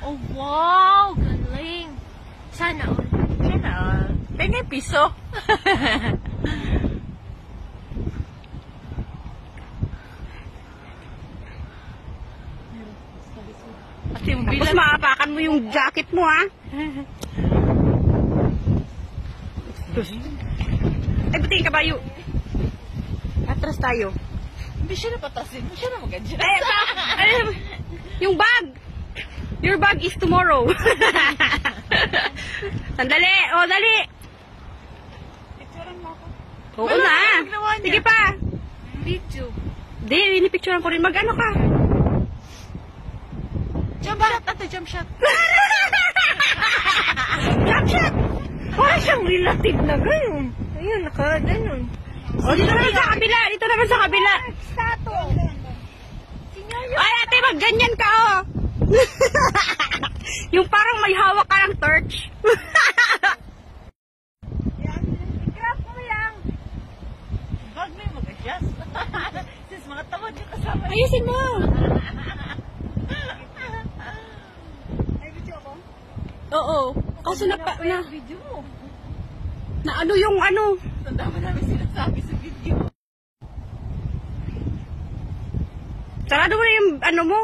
Oh, wow! Galing! Sana all. Sana all. Pengen piso. Tapos maapakan mo yung jacket mo, ha? Ay, buti yung kabayo. Atras tayo. Hindi siya napatasin. Hindi siya na mag-adjust. Yung bag! Your bag is tomorrow. Sandali! O, dali! Picturean mo ako. Oo na! Sige pa! Video. Di, inipicturean ko rin. Mag-ano ka? Jump shot! Ate, jump shot! Jump shot! Parang siyang relative na ganyan. Ayun, naka-ganon. O, dito naman sa kabila! Dito naman sa kabila! Sato. Ay, ate, mag-ganyan ka, oh! Yung parang may hawak ka ng torch. I-grab mo lang. Bag mo yung mag-adjust. Sis, mga tamad yung kasama. Ayusin mo! Ay, video ako? Oo. Kaso na Video mo. na ano yung ano? Tanda mo namin sinasabi sa video. Sarado mo na yung ano mo.